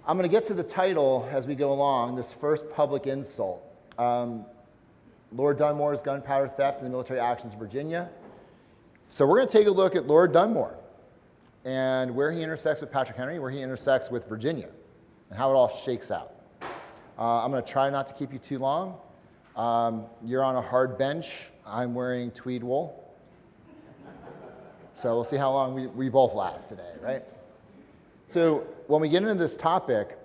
I'm going to get to the title as we go along, this first public insult. Lord Dunmore's gunpowder theft and the military actions in Virginia. So we're going to take a look at Lord Dunmore and where he intersects with Patrick Henry, where he intersects with Virginia, and how it all shakes out. I'm going to try not to keep you too long. You're on a hard bench. I'm wearing tweed wool. So we'll see how long we both last today, right? So when we get into this topic,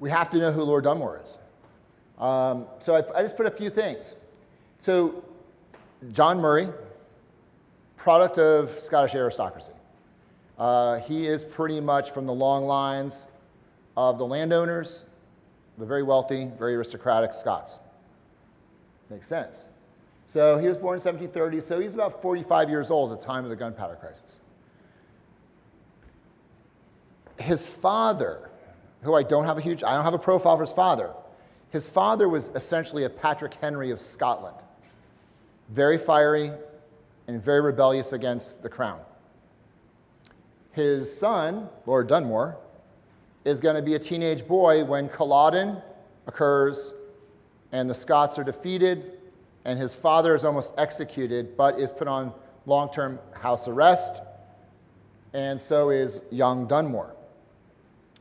we have to know who Lord Dunmore is. So I just put a few things. So John Murray, product of Scottish aristocracy. He is pretty much from the long lines of the landowners, the very wealthy, very aristocratic Scots. Makes sense. So he was born in 1730, so he's about 45 years old at the time of the Gunpowder Crisis. His father, who I don't have a profile for his father. His father was essentially a Patrick Henry of Scotland. Very fiery and very rebellious against the crown. His son, Lord Dunmore, is going to be a teenage boy when Culloden occurs and the Scots are defeated, and his father is almost executed, but is put on long-term house arrest, and so is young Dunmore.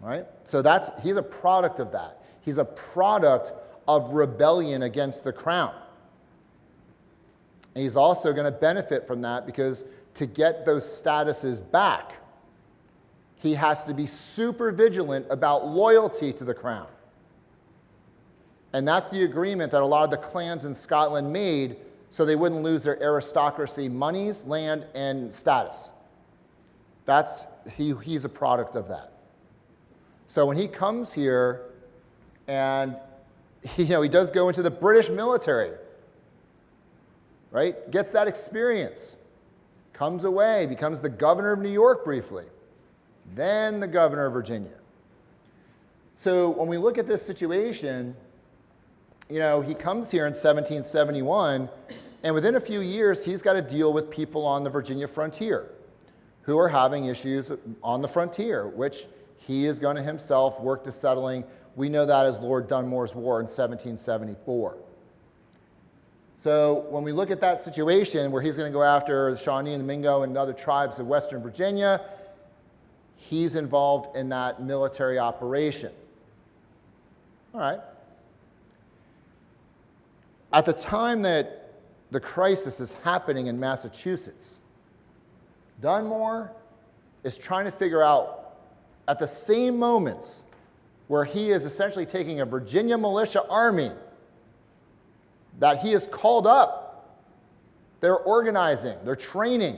All right? So he's a product of that. He's a product of rebellion against the crown. And he's also going to benefit from that because to get those statuses back, he has to be super vigilant about loyalty to the crown. And that's the agreement that a lot of the clans in Scotland made so they wouldn't lose their aristocracy monies, land, and status. He's a product of that. So when he comes here and he does go into the British military, right? Gets that experience, comes away, becomes the governor of New York briefly, then the governor of Virginia. So when we look at this situation, he comes here in 1771, and within a few years, he's got to deal with people on the Virginia frontier who are having issues on the frontier, which he is going to himself work to settling. We know that as Lord Dunmore's War in 1774. So when we look at that situation where he's going to go after the Shawnee and the Mingo and other tribes of Western Virginia, he's involved in that military operation. All right. At the time that the crisis is happening in Massachusetts, Dunmore is trying to figure out, at the same moments where he is essentially taking a Virginia militia army that he has called up, they're organizing, they're training.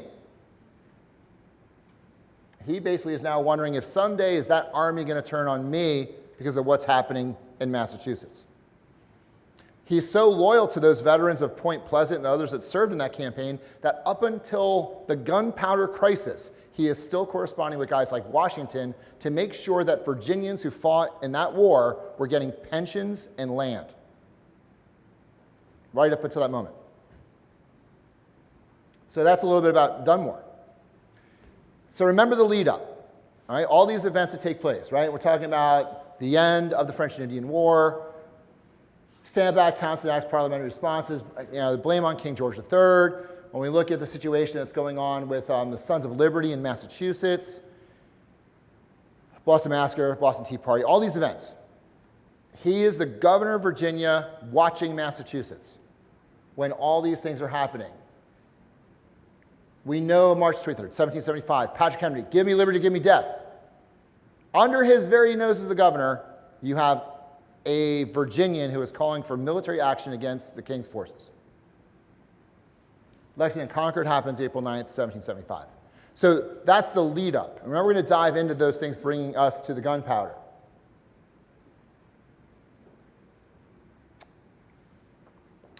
He basically is now wondering if someday is that army going to turn on me because of what's happening in Massachusetts. He's so loyal to those veterans of Point Pleasant and others that served in that campaign that up until the Gunpowder Crisis, he is still corresponding with guys like Washington to make sure that Virginians who fought in that war were getting pensions and land. Right up until that moment. So that's a little bit about Dunmore. So remember the lead up. All right? All these events that take place, right? We're talking about the end of the French and Indian War, Stand Back Townsend Act's parliamentary responses, the blame on King George III. When we look at the situation that's going on with the Sons of Liberty in Massachusetts, Boston Massacre, Boston Tea Party, all these events. He is the governor of Virginia watching Massachusetts when all these things are happening. We know March 23rd, 1775, Patrick Henry, give me liberty, give me death. Under his very nose as the governor, you have a Virginian who is calling for military action against the king's forces. Lexington and Concord happens April 9th, 1775. So that's the lead up. And remember, we're going to dive into those things bringing us to the gunpowder.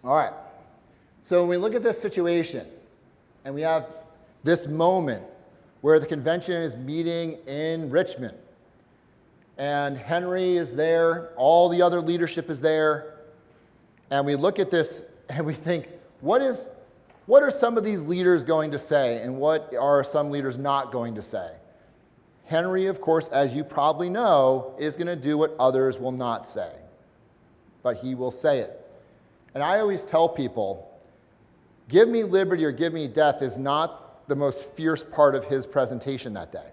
All right. So when we look at this situation, and we have this moment where the convention is meeting in Richmond, and Henry is there, all the other leadership is there, and we look at this and we think, what are some of these leaders going to say, and what are some leaders not going to say? Henry, of course, as you probably know, is going to do what others will not say, but he will say it. And I always tell people, give me liberty or give me death is not the most fierce part of his presentation that day.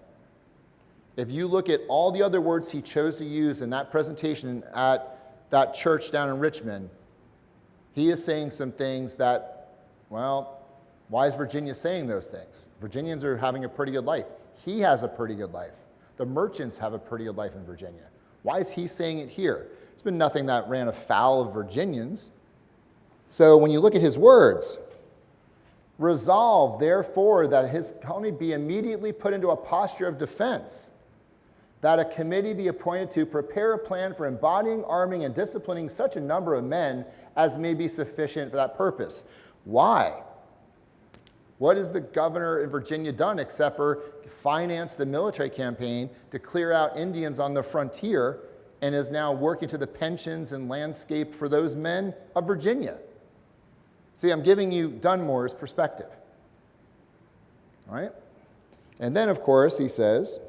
If you look at all the other words he chose to use in that presentation at that church down in Richmond, he is saying some things that, well, why is Virginia saying those things? Virginians are having a pretty good life. He has a pretty good life. The merchants have a pretty good life in Virginia. Why is he saying it here? It's been nothing that ran afoul of Virginians. So when you look at his words, resolve, therefore, that his colony be immediately put into a posture of defense, that a committee be appointed to prepare a plan for embodying, arming, and disciplining such a number of men as may be sufficient for that purpose. Why? What has the governor in Virginia done except for finance the military campaign to clear out Indians on the frontier and is now working to the pensions and landscape for those men of Virginia? See, I'm giving you Dunmore's perspective. All right? And then, of course, he says,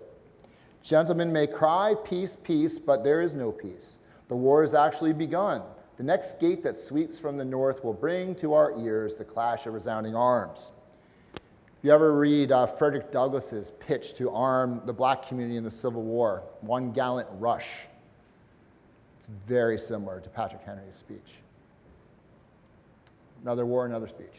gentlemen may cry, peace, peace, but there is no peace. The war has actually begun. The next gate that sweeps from the north will bring to our ears the clash of resounding arms. If you ever read Frederick Douglass's pitch to arm the black community in the Civil War, One Gallant Rush, it's very similar to Patrick Henry's speech. Another war, another speech.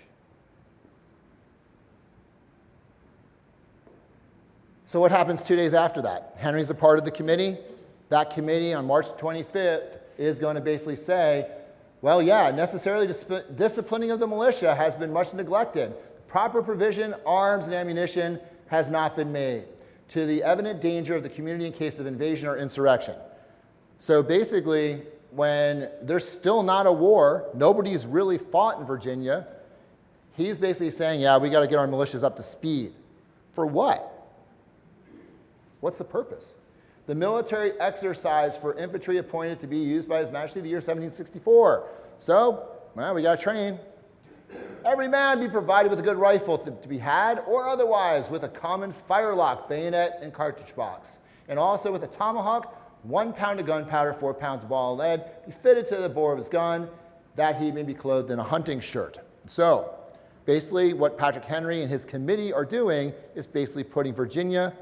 So what happens 2 days after that? Henry's a part of the committee. That committee on March 25th is going to basically say, well, yeah, necessarily disciplining of the militia has been much neglected. Proper provision, arms, and ammunition has not been made to the evident danger of the community in case of invasion or insurrection. So basically, when there's still not a war, nobody's really fought in Virginia, he's basically saying, yeah, we got to get our militias up to speed. For what? What's the purpose? The military exercise for infantry appointed to be used by His Majesty the year 1764. So, well, we got to train. Every man be provided with a good rifle to be had, or otherwise with a common firelock, bayonet, and cartridge box, and also with a tomahawk, 1 pound of gunpowder, 4 pounds of ball of lead, be fitted to the bore of his gun, that he may be clothed in a hunting shirt. So, basically, what Patrick Henry and his committee are doing is basically putting Virginia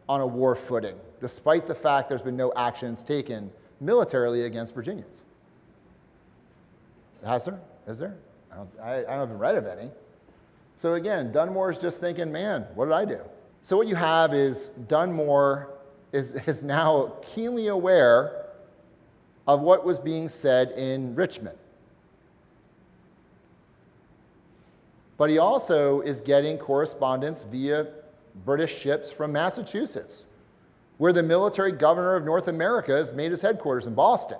on a war footing, despite the fact there's been no actions taken militarily against Virginians. Has there? Is there? I haven't read of any. So again, Dunmore's just thinking, man, what did I do? So what you have is Dunmore is now keenly aware of what was being said in Richmond. But he also is getting correspondence via British ships from Massachusetts, where the military governor of North America has made his headquarters in Boston.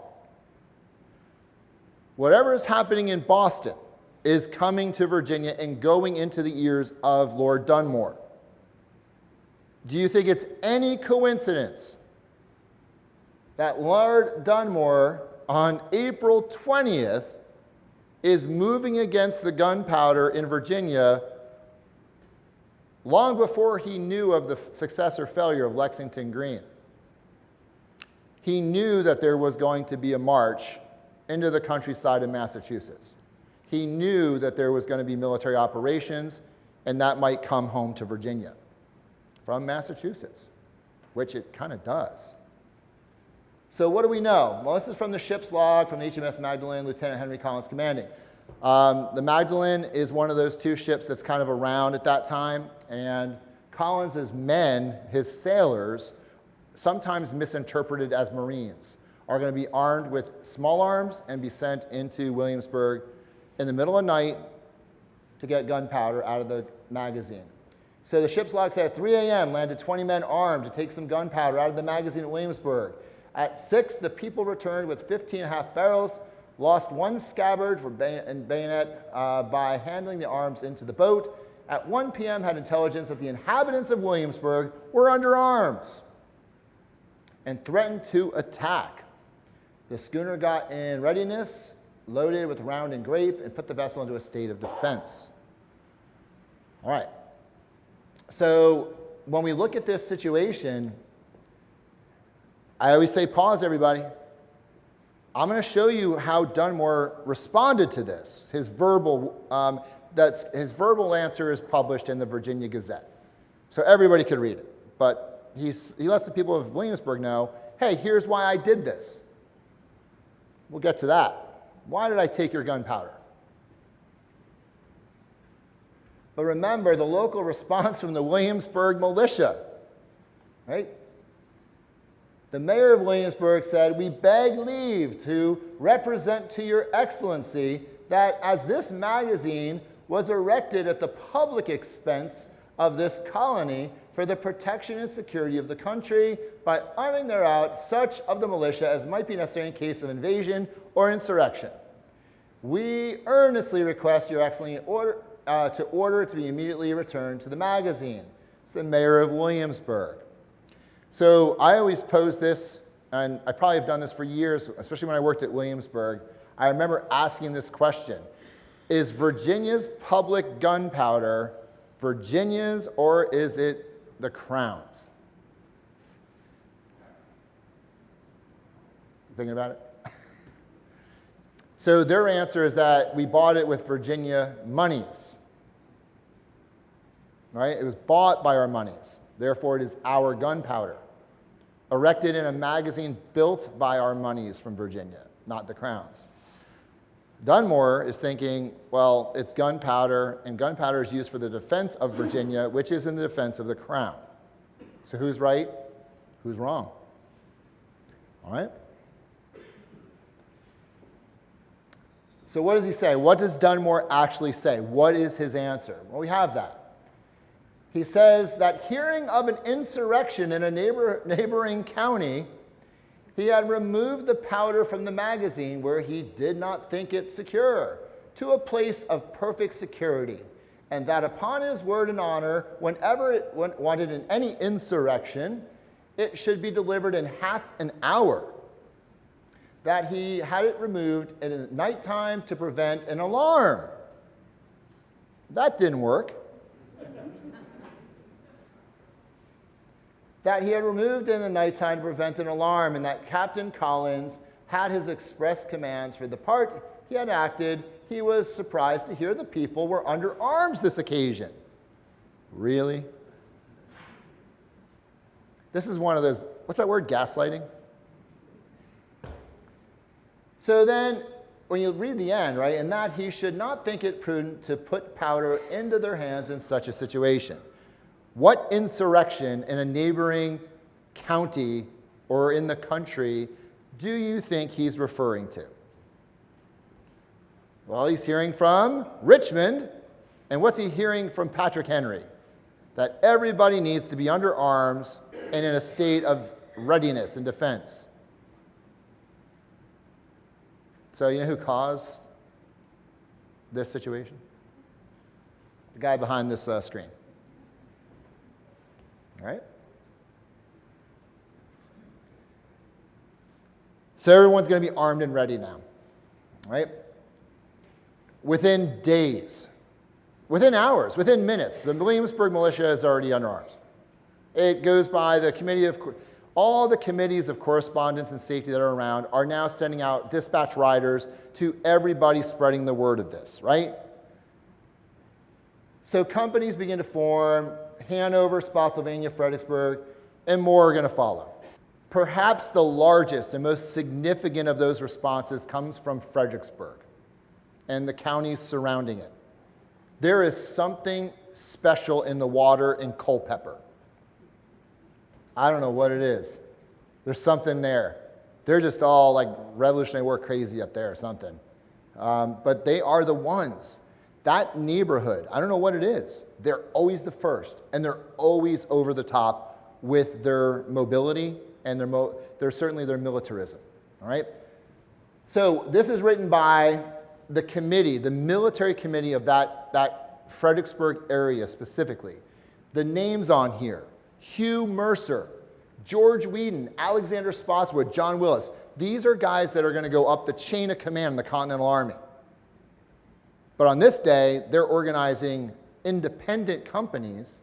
Whatever is happening in Boston is coming to Virginia and going into the ears of Lord Dunmore. Do you think it's any coincidence that Lord Dunmore on April 20th is moving against the gunpowder in Virginia long before he knew of the success or failure of Lexington Green? He knew that there was going to be a march into the countryside of Massachusetts. He knew that there was going to be military operations, and that might come home to Virginia from Massachusetts, which it kind of does. So what do we know? Well, this is from the ship's log from the HMS Magdalen, Lieutenant Henry Collins commanding. The Magdalen is one of those two ships that's kind of around at that time, and Collins's men, his sailors, sometimes misinterpreted as Marines, are going to be armed with small arms and be sent into Williamsburg in the middle of the night to get gunpowder out of the magazine. So the ship's log said at 3 a.m. landed 20 men armed to take some gunpowder out of the magazine at Williamsburg. At 6, the people returned with 15.5 barrels, lost 1 scabbard and bayonet by handling the arms into the boat. At 1 p.m. had intelligence that the inhabitants of Williamsburg were under arms and threatened to attack. The schooner got in readiness, loaded with round and grape, and put the vessel into a state of defense. All right. So when we look at this situation, I always say, pause, everybody. I'm going to show you how Dunmore responded to this. His verbal answer is published in the Virginia Gazette. So everybody could read it. But he lets the people of Williamsburg know, hey, here's why I did this. We'll get to that. Why did I take your gunpowder? But remember the local response from the Williamsburg militia, right? The mayor of Williamsburg said, we beg leave to represent to your excellency that as this magazine was erected at the public expense of this colony for the protection and security of the country by arming thereout such of the militia as might be necessary in case of invasion or insurrection. We earnestly request your excellency to order it to be immediately returned to the magazine. It's the mayor of Williamsburg. So I always pose this, and I probably have done this for years, especially when I worked at Williamsburg. I remember asking this question: is Virginia's public gunpowder Virginia's, or is it the Crown's? Thinking about it? So their answer is that we bought it with Virginia monies. Right? It was bought by our monies. Therefore, it is our gunpowder, erected in a magazine built by our monies from Virginia, not the Crown's. Dunmore is thinking, well, it's gunpowder, and gunpowder is used for the defense of Virginia, which is in the defense of the Crown. So who's right? Who's wrong? All right? So what does he say? What does Dunmore actually say? What is his answer? Well, we have that. He says that hearing of an insurrection in a neighboring county, he had removed the powder from the magazine where he did not think it secure to a place of perfect security, and that upon his word and honor, whenever it wanted in any insurrection, it should be delivered in half an hour. That he had it removed at nighttime to prevent an alarm. That didn't work. That he had removed in the nighttime to prevent an alarm, and that Captain Collins had his express commands for the part he had acted. He was surprised to hear the people were under arms this occasion. Really? This is one of those, what's that word, gaslighting? So then, when you read the end, right, and that he should not think it prudent to put powder into their hands in such a situation. What insurrection in a neighboring county or in the country do you think he's referring to? Well, he's hearing from Richmond, and what's he hearing from Patrick Henry? That everybody needs to be under arms and in a state of readiness and defense. So you know who caused this situation? The guy behind this screen. All right? So everyone's going to be armed and ready now. Right? Within days, within hours, within minutes, the Williamsburg militia is already under arms. It goes by the committee of... All the committees of correspondence and safety that are around are now sending out dispatch riders to everybody spreading the word of this, right? So companies begin to form, Hanover, Spotsylvania, Fredericksburg, and more are going to follow. Perhaps the largest and most significant of those responses comes from Fredericksburg and the counties surrounding it. There is something special in the water in Culpeper. I don't know what it is. There's something there. They're just all like Revolutionary War crazy up there or something. But they are the ones. That neighborhood, I don't know what it is. They're always the first, and they're always over the top with their mobility and they're certainly their militarism. All right? So this is written by the committee, the military committee of that Fredericksburg area specifically. The names on here: Hugh Mercer, George Whedon, Alexander Spotswood, John Willis. These are guys that are going to go up the chain of command in the Continental Army. But on this day, they're organizing independent companies,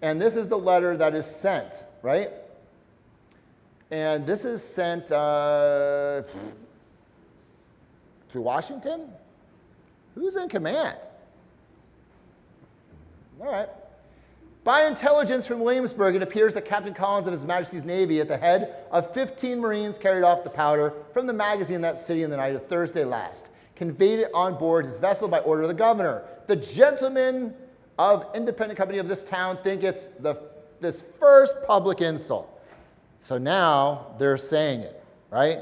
and this is the letter that is sent, right? And this is sent to Washington? Who's in command? All right. By intelligence from Williamsburg, it appears that Captain Collins of His Majesty's Navy at the head of 15 Marines carried off the powder from the magazine in that city in the night of Thursday last, conveyed it on board his vessel by order of the governor. The gentlemen of independent company of this town think it's this first public insult. So now they're saying it, right?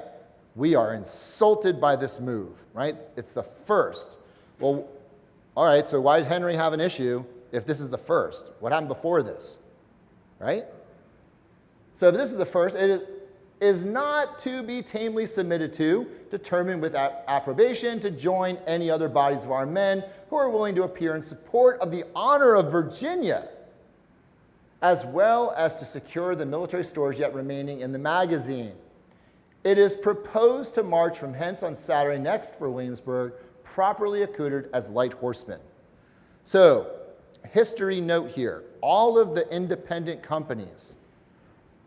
We are insulted by this move, right? It's the first. Well, all right, so why did Henry have an issue if this is the first? What happened before this, right? So if this is the first, it is not to be tamely submitted to, determined with approbation to join any other bodies of armed men who are willing to appear in support of the honor of Virginia, as well as to secure the military stores yet remaining in the magazine. It is proposed to march from hence on Saturday next for Williamsburg, properly accoutred as light horsemen. So, history note here, all of the independent companies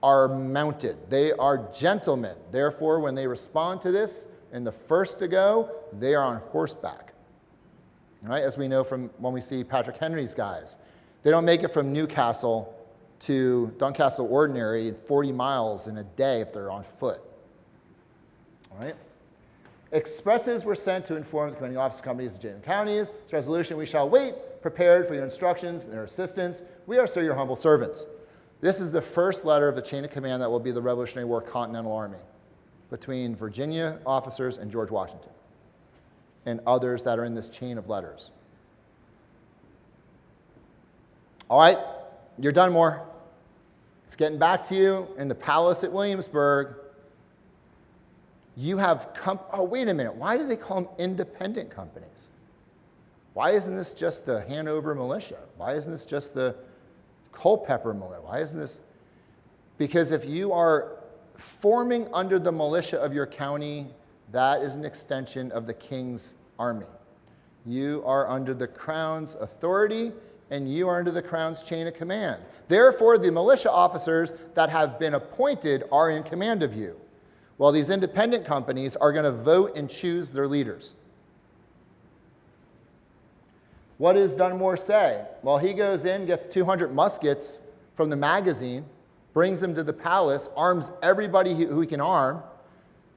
are mounted. They are gentlemen. Therefore, when they respond to this, and the first to go, they are on horseback. Right? As we know from when we see Patrick Henry's guys. They don't make it from Newcastle to Doncaster Ordinary in 40 miles in a day if they're on foot. All right? Expresses were sent to inform the commanding office companies of James counties. This resolution we shall wait, prepared for your instructions and your assistance. We are, sir, your humble servants. This is the first letter of the chain of command that will be the Revolutionary War Continental Army between Virginia officers and George Washington and others that are in this chain of letters. All right, you're Dunmore. It's getting back to you in the palace at Williamsburg. You have oh, wait a minute. Why do they call them independent companies? Why isn't this just the Hanover militia? Why isn't this just the Culpeper militia? Why isn't this? Because if you are forming under the militia of your county, that is an extension of the king's army. You are under the crown's authority, and you are under the crown's chain of command. Therefore, the militia officers that have been appointed are in command of you, while these independent companies are going to vote and choose their leaders. What does Dunmore say? Well, he goes in, gets 200 muskets from the magazine, brings them to the palace, arms everybody who he can arm.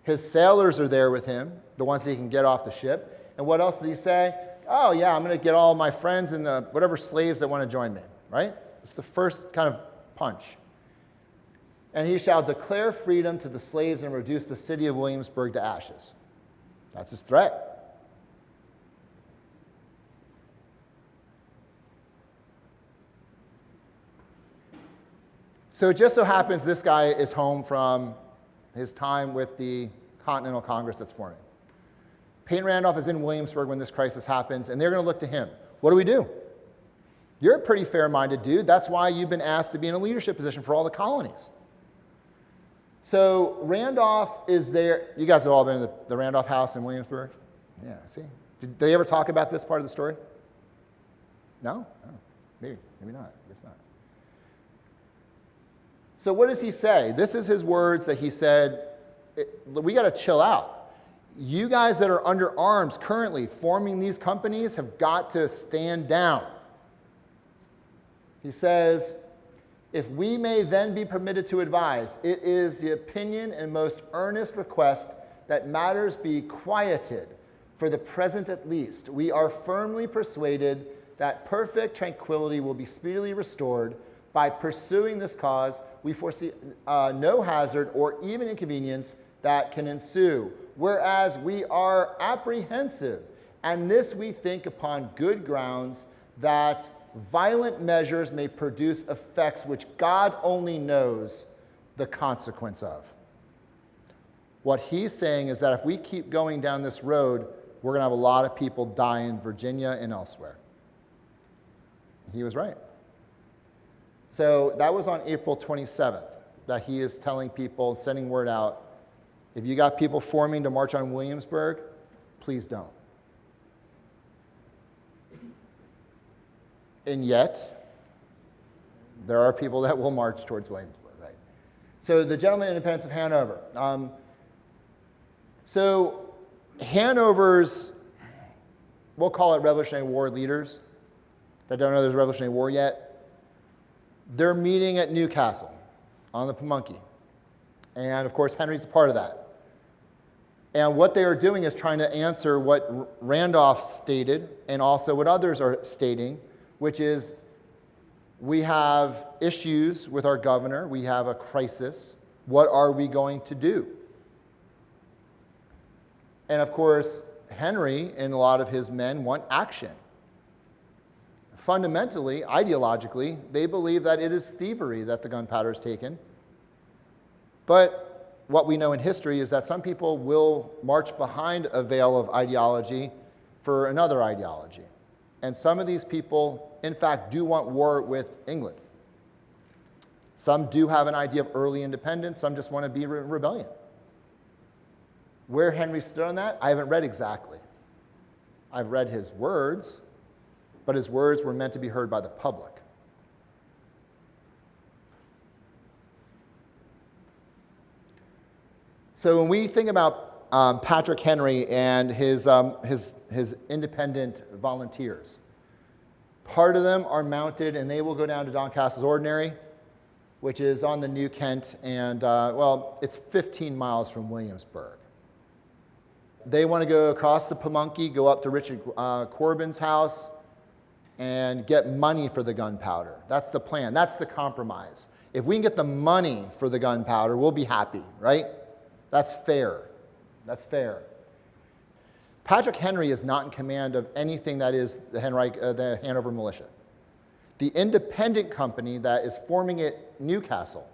His sailors are there with him, the ones that he can get off the ship. And what else does he say? Oh, yeah, I'm going to get all my friends and the whatever slaves that want to join me, right? It's the first kind of punch. And he shall declare freedom to the slaves and reduce the city of Williamsburg to ashes. That's his threat. So it just so happens this guy is home from his time with the Continental Congress that's forming. Payne Randolph is in Williamsburg when this crisis happens, and they're going to look to him. What do? You're a pretty fair-minded dude. That's why you've been asked to be in a leadership position for all the colonies. So Randolph is there. You guys have all been in the Randolph house in Williamsburg? Yeah, see? Did they ever talk about this part of the story? No? Oh, maybe not. I guess not. So what does he say? This is his words that he said, we got to chill out. You guys that are under arms currently forming these companies have got to stand down. He says, if we may then be permitted to advise, it is the opinion and most earnest request that matters be quieted, for the present at least. We are firmly persuaded that perfect tranquility will be speedily restored. By pursuing this cause, we foresee no hazard or even inconvenience that can ensue, whereas we are apprehensive, and this we think upon good grounds, that violent measures may produce effects which God only knows the consequence of. What he's saying is that if we keep going down this road, we're going to have a lot of people die in Virginia and elsewhere. He was right. So that was on April 27th that he is telling people, sending word out, if you got people forming to march on Williamsburg, please don't. And yet, there are people that will march towards Williamsburg, right? So the gentlemen independents of Hanover. So Hanover's, we'll call it Revolutionary War leaders that don't know there's a Revolutionary War yet, they're meeting at Newcastle on the Pamunkey. And of course, Henry's a part of that. And what they are doing is trying to answer what Randolph stated and also what others are stating, which is we have issues with our governor. We have a crisis. What are we going to do? And of course, Henry and a lot of his men want action. Fundamentally, ideologically, they believe that it is thievery that the gunpowder is taken. But what we know in history is that some people will march behind a veil of ideology for another ideology. And some of these people, in fact, do want war with England. Some do have an idea of early independence. Some just want to be in rebellion. Where Henry stood on that, I haven't read exactly. I've read his words, but his words were meant to be heard by the public. So when we think about Patrick Henry and his independent volunteers, part of them are mounted and they will go down to Doncastle's Ordinary, which is on the New Kent, and it's 15 miles from Williamsburg. They want to go across the Pamunkey, go up to Richard Corbin's house, and get money for the gunpowder. That's the plan. That's the compromise. If we can get the money for the gunpowder, we'll be happy, right? That's fair. That's fair. Patrick Henry is not in command of anything that is the Hanover militia. The independent company that is forming at Newcastle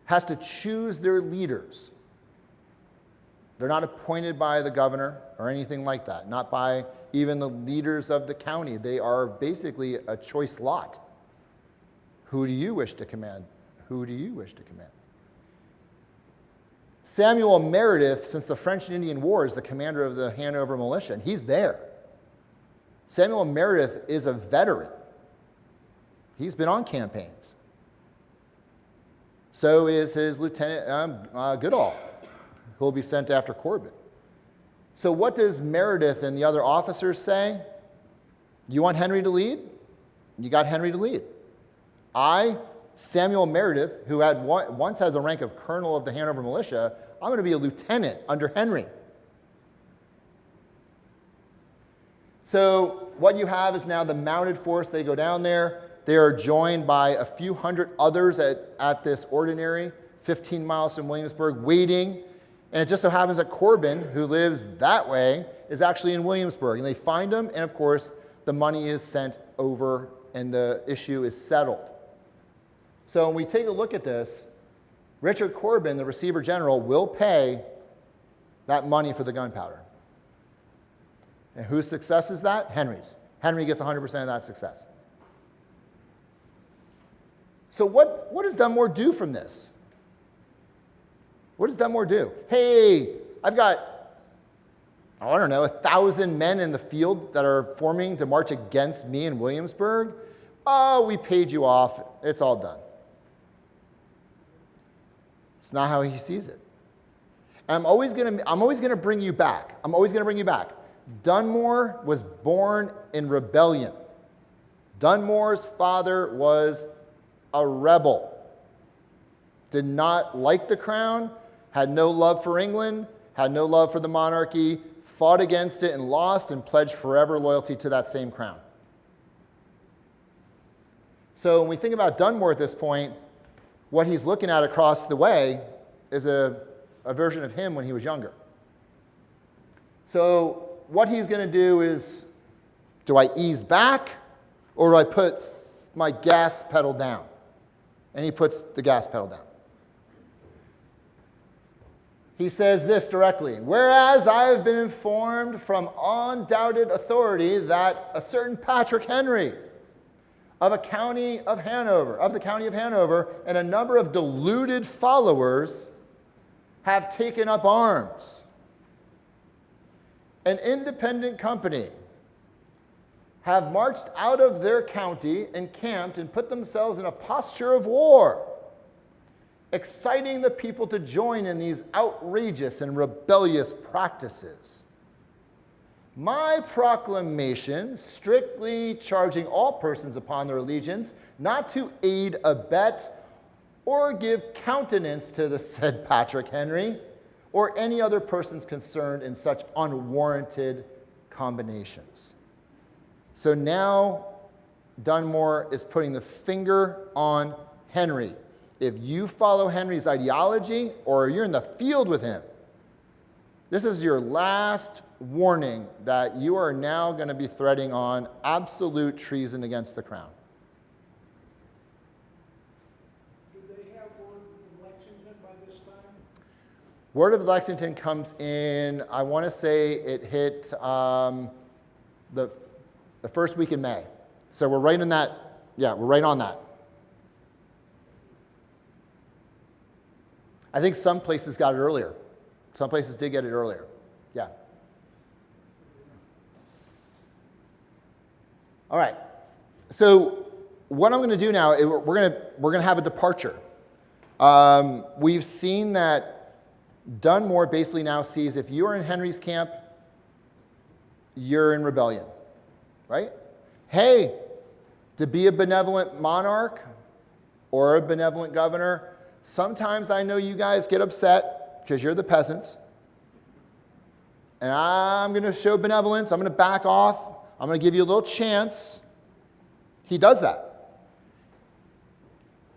has to choose their leaders. They're not appointed by the governor or anything like that, not by even the leaders of the county. They are basically a choice lot. Who do you wish to command? Who do you wish to command? Samuel Meredith, since the French and Indian War, is the commander of the Hanover militia, and he's there. Samuel Meredith is a veteran. He's been on campaigns. So is his lieutenant, Goodall, who will be sent after Corbin. So what does Meredith and the other officers say? You want Henry to lead? You got Henry to lead. I, Samuel Meredith, who had once had the rank of colonel of the Hanover militia, I'm going to be a lieutenant under Henry. So what you have is now the mounted force. They go down there. They are joined by a few hundred others at this ordinary, 15 miles from Williamsburg, waiting. And it just so happens that Corbin, who lives that way, is actually in Williamsburg. And they find him, and of course, the money is sent over, and the issue is settled. So when we take a look at this, Richard Corbin, the receiver general, will pay that money for the gunpowder. And whose success is that? Henry's. Henry gets 100% of that success. So what does Dunmore do from this? What does Dunmore do? Hey, I've got, 1,000 men in the field that are forming to march against me in Williamsburg. Oh, we paid you off. It's all done. It's not how he sees it. And I'm always going to bring you back. I'm always going to bring you back. Dunmore was born in rebellion. Dunmore's father was a rebel. Did not like the crown, had no love for England, had no love for the monarchy, fought against it and lost, and pledged forever loyalty to that same crown. So when we think about Dunmore at this point, what he's looking at across the way is a version of him when he was younger. So what he's going to do is, do I ease back or do I put my gas pedal down? And he puts the gas pedal down. He says this directly, whereas I have been informed from undoubted authority that a certain Patrick Henry of the county of Hanover, and a number of deluded followers have taken up arms. An independent company have marched out of their county, encamped, and put themselves in a posture of war. exciting the people to join in these outrageous and rebellious practices. My proclamation, strictly charging all persons upon their allegiance not to aid, abet, or give countenance to the said Patrick Henry, or any other persons concerned in such unwarranted combinations. So now Dunmore is putting the finger on Henry. If you follow Henry's ideology or you're in the field with him, this is your last warning that you are now going to be threading on absolute treason against the crown. Do they have word of Lexington by this time? Word of Lexington comes in, I want to say it hit the first week in May. So we're right in that, we're right on that. I think some places got it earlier. Some places did get it earlier. Yeah. All right. So what I'm going to do now, we're going to have a departure. We've seen that Dunmore basically now sees if you are in Henry's camp, you're in rebellion, right? Hey, to be a benevolent monarch or a benevolent governor, sometimes I know you guys get upset because you're the peasants. And I'm going to show benevolence. I'm going to back off. I'm going to give you a little chance. He does that.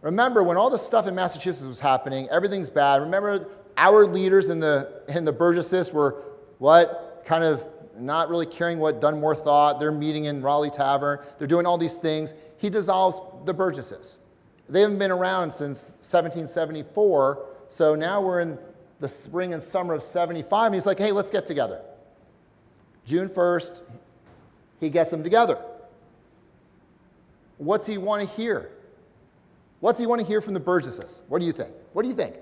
Remember, when all the stuff in Massachusetts was happening, everything's bad. Remember, our leaders in the Burgesses were what? Kind of not really caring what Dunmore thought. They're meeting in Raleigh Tavern. They're doing all these things. He dissolves the Burgesses. They haven't been around since 1774, so now we're in the spring and summer of 75, and he's like, hey, let's get together. June 1st, he gets them together. What's he want to hear? What's he want to hear from the Burgesses? What do you think? What do you think?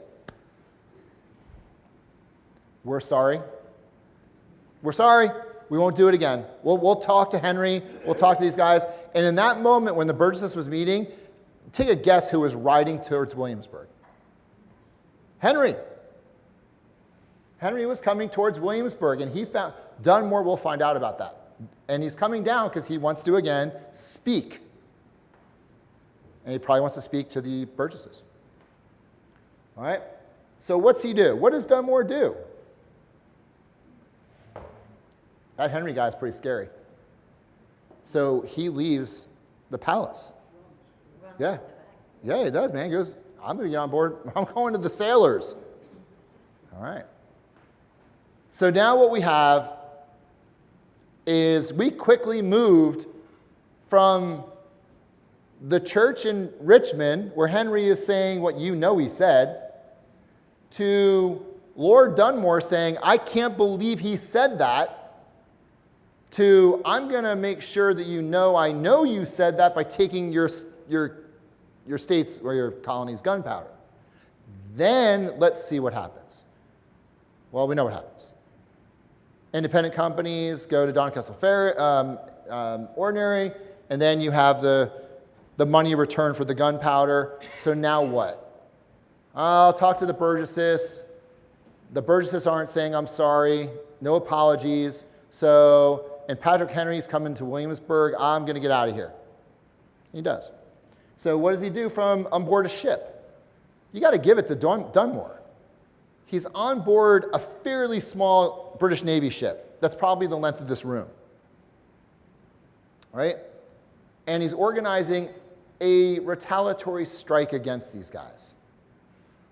We're sorry. We're sorry. We won't do it again. We'll talk to Henry. We'll talk to these guys. And in that moment when the Burgesses was meeting, take a guess who was riding towards Williamsburg. Henry. Henry was coming towards Williamsburg, and Dunmore will find out about that. And he's coming down because he wants to, again, speak. And he probably wants to speak to the Burgesses. All right? So what's he do? What does Dunmore do? That Henry guy is pretty scary. So he leaves the palace. Yeah. Yeah, he does, man. He goes, I'm going to get on board. I'm going to the sailors. All right. So now what we have is we quickly moved from the church in Richmond, where Henry is saying what you know he said, to Lord Dunmore saying, I can't believe he said that, to I'm going to make sure that you know I know you said that by taking your states or your colonies' gunpowder. Then let's see what happens. Well, we know what happens. Independent companies go to Doncaster Ordinary, and then you have the money returned for the gunpowder. So now what? I'll talk to the Burgesses. The Burgesses aren't saying I'm sorry, no apologies. And Patrick Henry's coming to Williamsburg. I'm going to get out of here. He does. So what does he do from on board a ship? You got to give it to Dunmore. He's on board a fairly small British Navy ship. That's probably the length of this room. Right? And he's organizing a retaliatory strike against these guys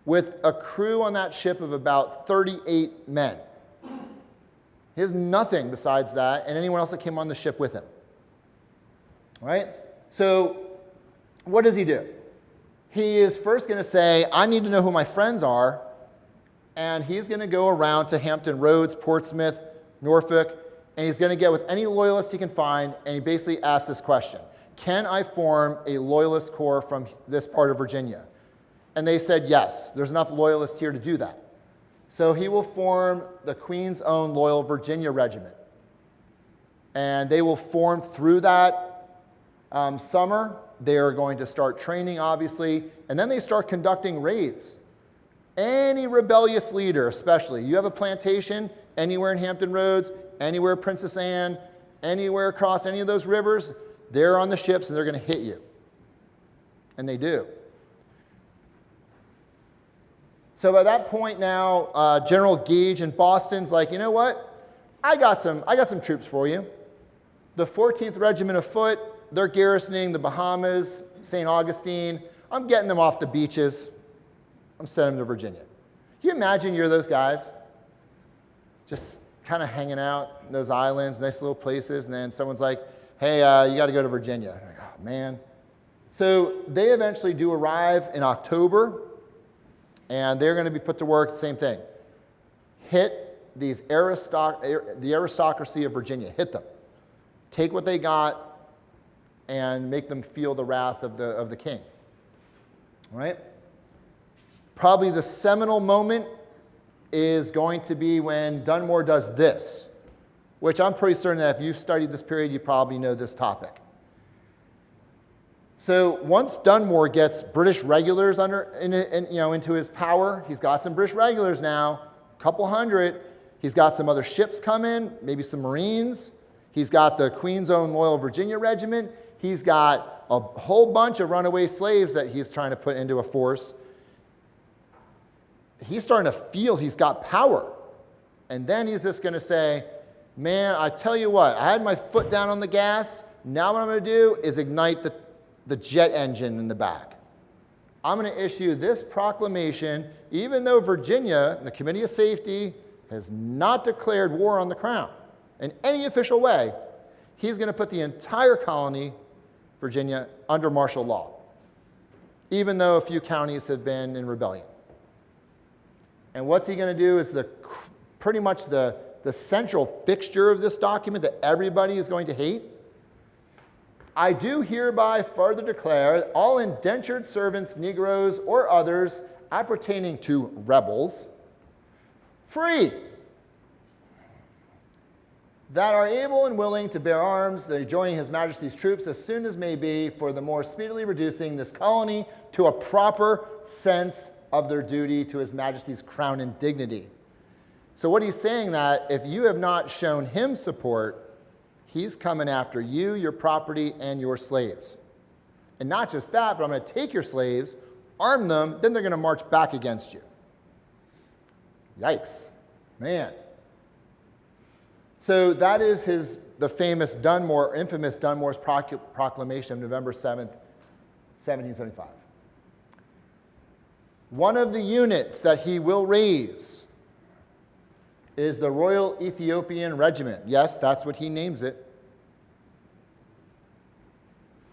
with a crew on that ship of about 38 men. He has nothing besides that and anyone else that came on the ship with him. Right? So what does he do? He is first going to say, I need to know who my friends are, and he's going to go around to Hampton Roads, Portsmouth, Norfolk, and he's going to get with any loyalist he can find, and he basically asks this question: can I form a loyalist corps from this part of Virginia? And they said yes, there's enough loyalists here to do that. So he will form the Queen's Own Loyal Virginia Regiment. And they will form through that summer. They are going to start training, obviously, and then they start conducting raids Any rebellious leader, especially, you have a plantation anywhere in Hampton Roads, anywhere Princess Anne, anywhere across any of those rivers, they're on the ships and they're going to hit you. And they do. So by that point now, General Gage in Boston's like, you know what? I got some troops for you. The 14th Regiment of Foot, they're garrisoning the Bahamas, St. Augustine. I'm getting them off the beaches. I'm sending them to Virginia. Can you imagine you're those guys? Just kind of hanging out in those islands, nice little places, and then someone's like, hey, you got to go to Virginia. I'm like, oh, man. So they eventually do arrive in October, and they're going to be put to work, same thing. Hit the aristocracy of Virginia. Hit them. Take what they got and make them feel the wrath of the king. All right? Probably the seminal moment is going to be when Dunmore does this, which I'm pretty certain that if you've studied this period, you probably know this topic. So once Dunmore gets British regulars into his power, he's got some British regulars now, a couple hundred. He's got some other ships coming, maybe some Marines. He's got the Queen's Own Loyal Virginia Regiment. He's got a whole bunch of runaway slaves that he's trying to put into a force. He's starting to feel he's got power. And then he's just going to say, man, I tell you what, I had my foot down on the gas. Now what I'm going to do is ignite the jet engine in the back. I'm going to issue this proclamation, even though Virginia, the Committee of Safety, has not declared war on the Crown in any official way. He's going to put the entire colony, Virginia, under martial law, even though a few counties have been in rebellion. And what's he going to do is pretty much the central fixture of this document that everybody is going to hate. I do hereby further declare all indentured servants, Negroes, or others appertaining to rebels, free, that are able and willing to bear arms, joining His Majesty's troops as soon as may be, for the more speedily reducing this colony to a proper sense of their duty to His Majesty's crown and dignity. So what he's saying that if you have not shown him support, he's coming after you, your property, and your slaves. And not just that, but I'm going to take your slaves, arm them, then they're going to march back against you. Yikes, man. So that is the famous infamous Dunmore's proclamation of November 7th, 1775. One of the units that he will raise is the Royal Ethiopian Regiment. Yes, that's what he names it.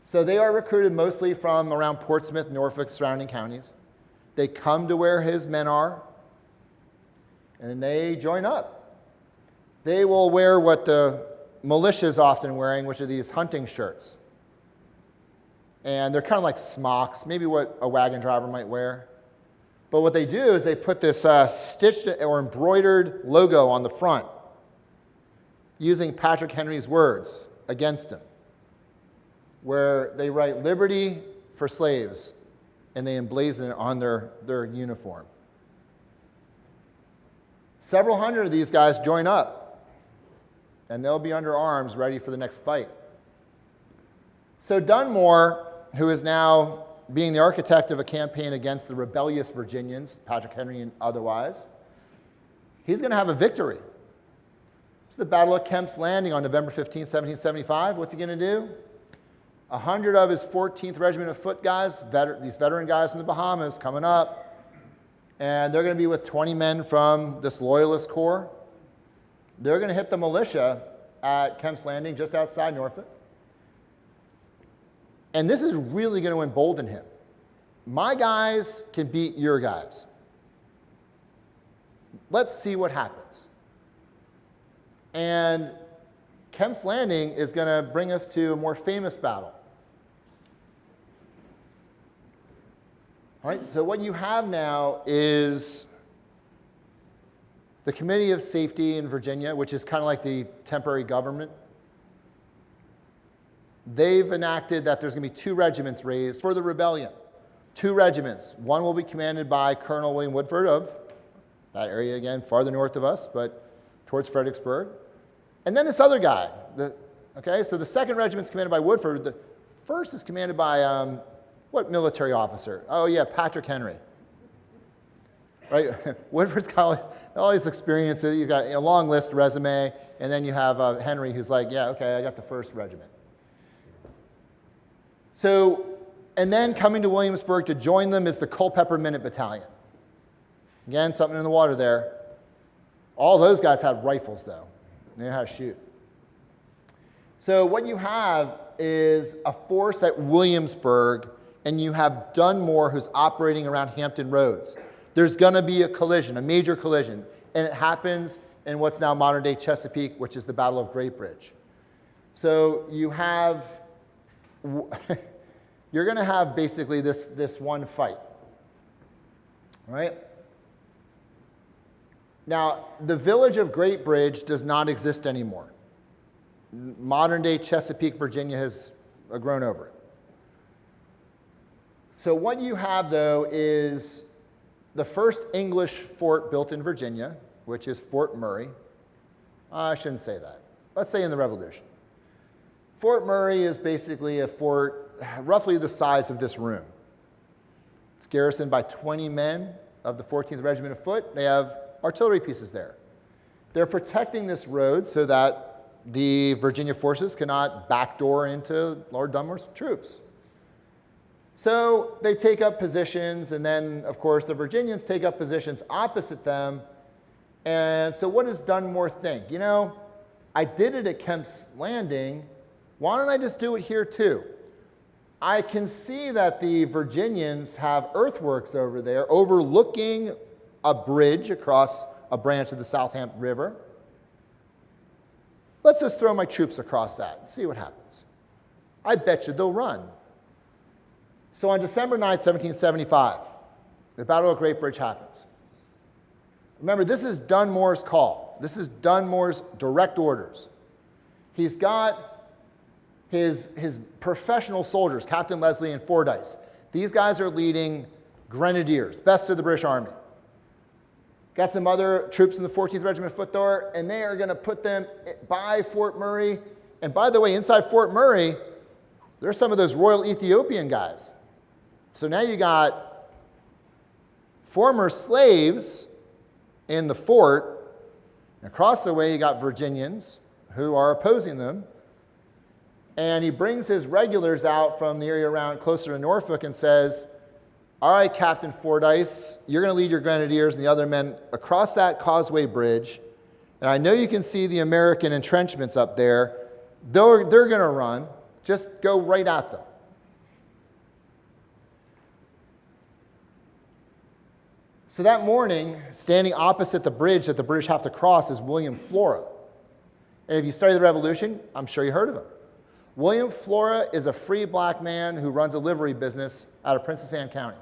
So they are recruited mostly from around Portsmouth, Norfolk, surrounding counties. They come to where his men are, and they join up. They will wear what the militia is often wearing, which are these hunting shirts. And they're kind of like smocks, maybe what a wagon driver might wear. But what they do is they put this stitched or embroidered logo on the front, using Patrick Henry's words against him, where they write liberty for slaves, and they emblazon it on their uniform. Several hundred of these guys join up, and they'll be under arms ready for the next fight. So Dunmore, who is now being the architect of a campaign against the rebellious Virginians, Patrick Henry and otherwise, he's going to have a victory. It's the Battle of Kemp's Landing on November 15, 1775. What's he going to do? 100 of his 14th Regiment of Foot guys, these veteran guys from the Bahamas, coming up, and they're going to be with 20 men from this Loyalist Corps. They're going to hit the militia at Kemp's Landing, just outside Norfolk. And this is really going to embolden him. My guys can beat your guys. Let's see what happens. And Kemp's Landing is going to bring us to a more famous battle. All right, so what you have now is the Committee of Safety in Virginia, which is kind of like the temporary government. They've enacted that there's going to be 2 regiments raised for the rebellion. 2 regiments. One will be commanded by Colonel William Woodford of that area again, farther north of us, but towards Fredericksburg. And then this other guy. So the 2nd regiment's commanded by Woodford. The 1st is commanded by, what military officer? Oh, yeah, Patrick Henry. Right? Woodford's got all his experiences. You've got a long list resume, and then you have Henry who's like, yeah, okay, I got the 1st regiment. So, and then coming to Williamsburg to join them is the Culpeper Minute Battalion. Again, something in the water there. All those guys have rifles, though. They know how to shoot. So what you have is a force at Williamsburg, and you have Dunmore who's operating around Hampton Roads. There's going to be a collision, a major collision, and it happens in what's now modern-day Chesapeake, which is the Battle of Great Bridge. So you have, you're going to have basically this one fight, right? Now, the village of Great Bridge does not exist anymore. Modern-day Chesapeake, Virginia has grown over it. So what you have, though, is the first English fort built in Virginia, which is Fort Murray. I shouldn't say that. Let's say in the Revolution. Fort Murray is basically a fort roughly the size of this room. It's garrisoned by 20 men of the 14th Regiment of Foot. They have artillery pieces there. They're protecting this road so that the Virginia forces cannot backdoor into Lord Dunmore's troops. So they take up positions, and then, of course, the Virginians take up positions opposite them. And so what does Dunmore think? You know, I did it at Kemp's Landing. Why don't I just do it here too? I can see that the Virginians have earthworks over there overlooking a bridge across a branch of the Southampton River. Let's just throw my troops across that and see what happens. I bet you they'll run. So on December 9th, 1775, the Battle of Great Bridge happens. Remember, this is Dunmore's call. This is Dunmore's direct orders. He's got his professional soldiers, Captain Leslie and Fordyce. These guys are leading grenadiers, best of the British Army. Got some other troops in the 14th Regiment Foot there, and they are going to put them by Fort Murray. And by the way, inside Fort Murray, there's some of those Royal Ethiopian guys. So now you got former slaves in the fort. Across the way, you got Virginians who are opposing them. And he brings his regulars out from the area around closer to Norfolk and says, all right, Captain Fordyce, you're going to lead your grenadiers and the other men across that causeway bridge. And I know you can see the American entrenchments up there. They're going to run. Just go right at them. So that morning, standing opposite the bridge that the British have to cross is William Flora. And if you study the Revolution, I'm sure you heard of him. William Flora is a free black man who runs a livery business out of Princess Anne County.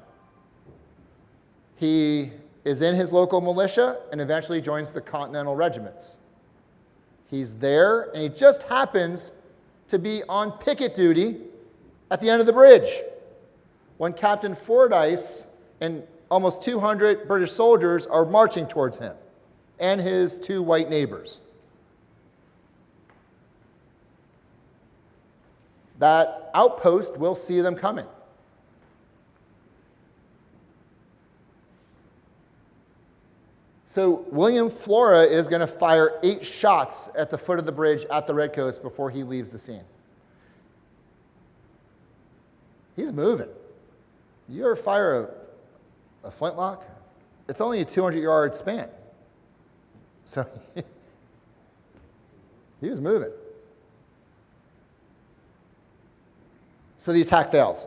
He is in his local militia and eventually joins the Continental Regiments. He's there, and he just happens to be on picket duty at the end of the bridge when Captain Fordyce and almost 200 British soldiers are marching towards him and his 2 white neighbors. That outpost will see them coming. So William Flora is going to fire 8 shots at the foot of the bridge at the Redcoats before he leaves the scene. He's moving. You ever fire a flintlock? It's only a 200-yard span. So he was moving. So the attack fails.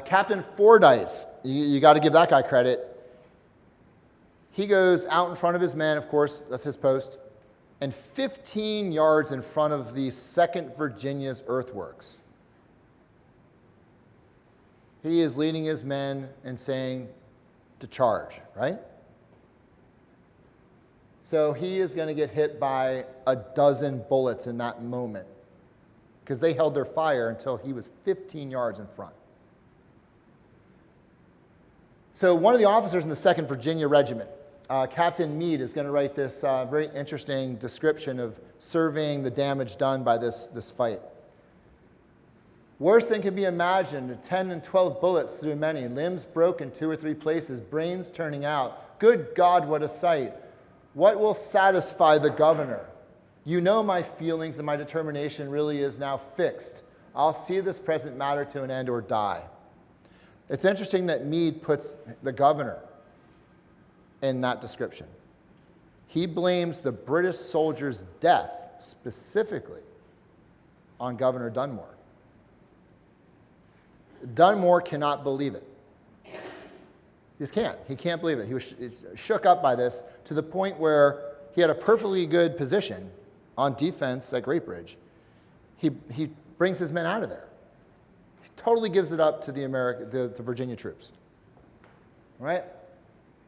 Captain Fordyce, you got to give that guy credit. He goes out in front of his men, of course, that's his post, and 15 yards in front of the 2nd Virginia's earthworks. He is leading his men and saying to charge, right? So he is going to get hit by a dozen bullets in that moment because they held their fire until he was 15 yards in front. So one of the officers in the 2nd Virginia Regiment, Captain Meade, is going to write this very interesting description of surveying the damage done by this fight. Worse than can be imagined, 10 and 12 bullets through many, limbs broken 2 or 3 places, brains turning out. Good God, what a sight. What will satisfy the governor? You know my feelings, and my determination really is now fixed. I'll see this present matter to an end or die. It's interesting that Meade puts the governor in that description. He blames the British soldier's death specifically on Governor Dunmore. Dunmore cannot believe it. He just can't. He can't believe it. He was shook up by this to the point where he had a perfectly good position on defense at Great Bridge. He brings his men out of there. He totally gives it up to the Virginia troops. All right?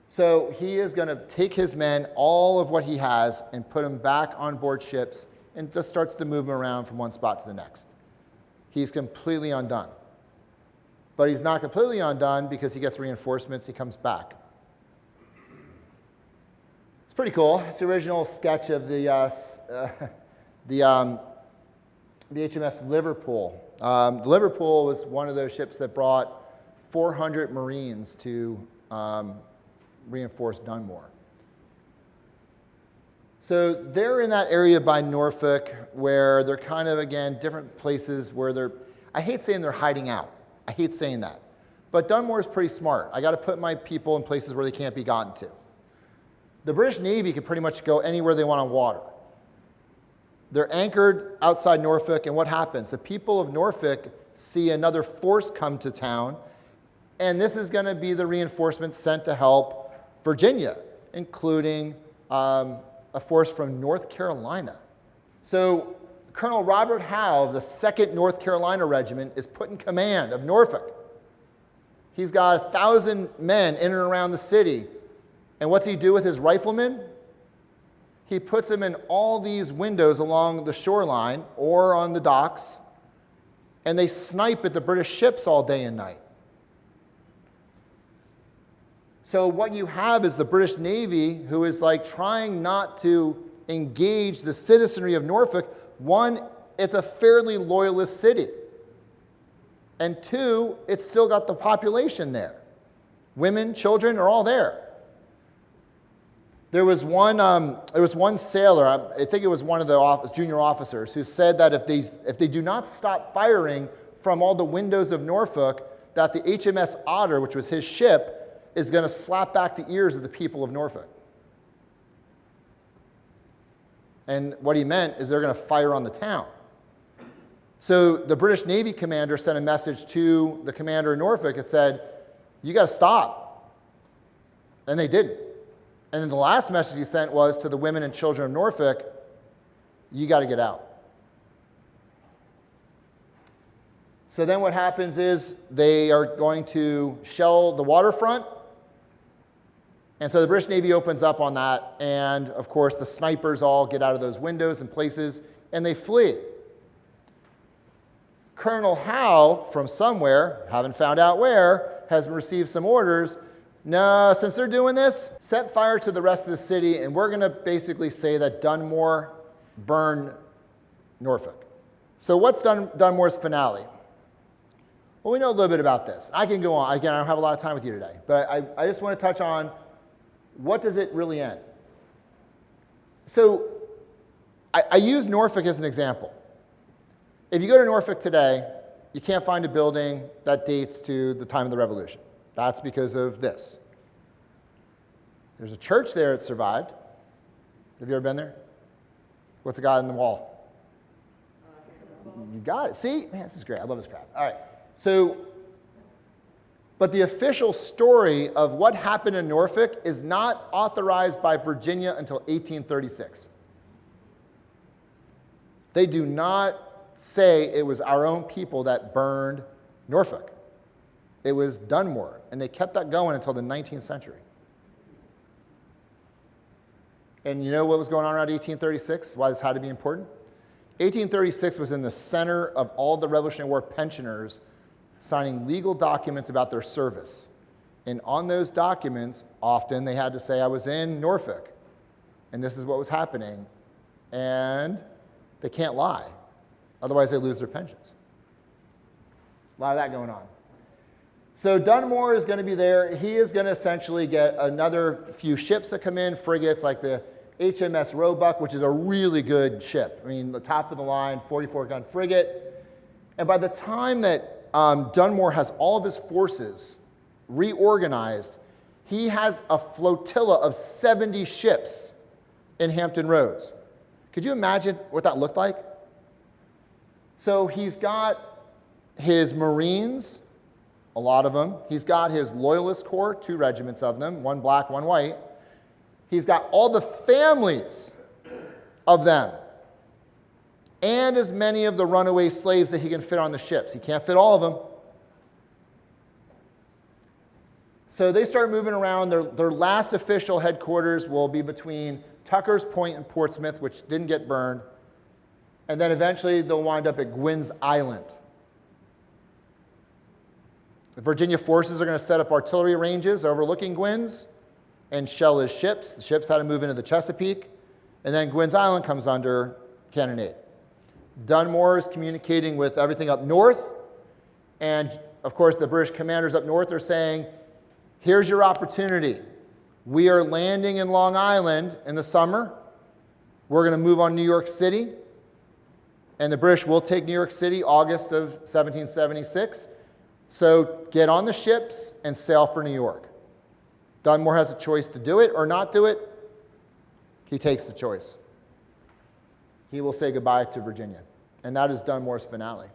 So he is going to take his men, all of what he has, and put them back on board ships and just starts to move them around from one spot to the next. He's completely undone. But he's not completely undone because he gets reinforcements. He comes back. It's pretty cool. It's the original sketch of the HMS Liverpool. Liverpool was one of those ships that brought 400 Marines to reinforce Dunmore. So they're in that area by Norfolk where they're kind of, again, different places where I hate saying they're hiding out. I hate saying that. But Dunmore is pretty smart. I got to put my people in places where they can't be gotten to. The British Navy can pretty much go anywhere they want on water. They're anchored outside Norfolk, and what happens? The people of Norfolk see another force come to town, and this is going to be the reinforcement sent to help Virginia, including a force from North Carolina. So Colonel Robert Howe of the 2nd North Carolina Regiment is put in command of Norfolk. He's got 1,000 men in and around the city. And what's he do with his riflemen? He puts them in all these windows along the shoreline or on the docks, and they snipe at the British ships all day and night. So what you have is the British Navy, who is like trying not to engage the citizenry of Norfolk. One, it's a fairly loyalist city. And 2, it's still got the population there. Women, children are all there. There was one sailor, I think it was one of the junior officers, who said that if they do not stop firing from all the windows of Norfolk, that the HMS Otter, which was his ship, is going to slap back the ears of the people of Norfolk. And what he meant is they're going to fire on the town. So the British Navy commander sent a message to the commander in Norfolk and said, you got to stop. And they didn't. And then the last message he sent was to the women and children of Norfolk, you got to get out. So then what happens is they are going to shell the waterfront. And so the British Navy opens up on that, and of course the snipers all get out of those windows and places, and they flee. Colonel Howe, from somewhere, haven't found out where, has received some orders. No, since they're doing this, set fire to the rest of the city, and we're going to basically say that Dunmore burned Norfolk. So what's Dunmore's finale? Well, we know a little bit about this. I can go on. Again, I don't have a lot of time with you today, but I just want to touch on what does it really end. So I use Norfolk as an example. If you go to Norfolk today, you can't find a building that dates to the time of the Revolution. That's because of this. There's a church there that survived. Have you ever been there? What's it got on the wall? You got it. See? Man, this is great. I love this crap. All right. So, but the official story of what happened in Norfolk is not authorized by Virginia until 1836. They do not say it was our own people that burned Norfolk. It was Dunmore, and they kept that going until the 19th century. And you know what was going on around 1836? Why this had to be important? 1836 was in the center of all the Revolutionary War pensioners signing legal documents about their service. And on those documents, often they had to say, I was in Norfolk, and this is what was happening. And they can't lie. Otherwise, they lose their pensions. A lot of that going on. So Dunmore is going to be there. He is going to essentially get another few ships that come in, frigates like the HMS Roebuck, which is a really good ship. I mean, the top of the line, 44-gun frigate. And by the time that Dunmore has all of his forces reorganized, he has a flotilla of 70 ships in Hampton Roads. Could you imagine what that looked like? So he's got his Marines, a lot of them. He's got his Loyalist Corps, 2 regiments of them, 1 black, 1 white. He's got all the families of them and as many of the runaway slaves that he can fit on the ships. He can't fit all of them. So they start moving around. Their last official headquarters will be between Tucker's Point and Portsmouth, which didn't get burned. And then eventually they'll wind up at Gwynn's Island. The Virginia forces are going to set up artillery ranges overlooking Gwynn's and shell his ships. The ships had to move into the Chesapeake. And then Gwynn's Island comes under cannonade. Dunmore is communicating with everything up north. And, of course, the British commanders up north are saying, here's your opportunity. We are landing in Long Island in the summer. We're going to move on New York City. And the British will take New York City August of 1776. So get on the ships and sail for New York. Dunmore has a choice to do it or not do it. He takes the choice. He will say goodbye to Virginia. And that is Dunmore's finale.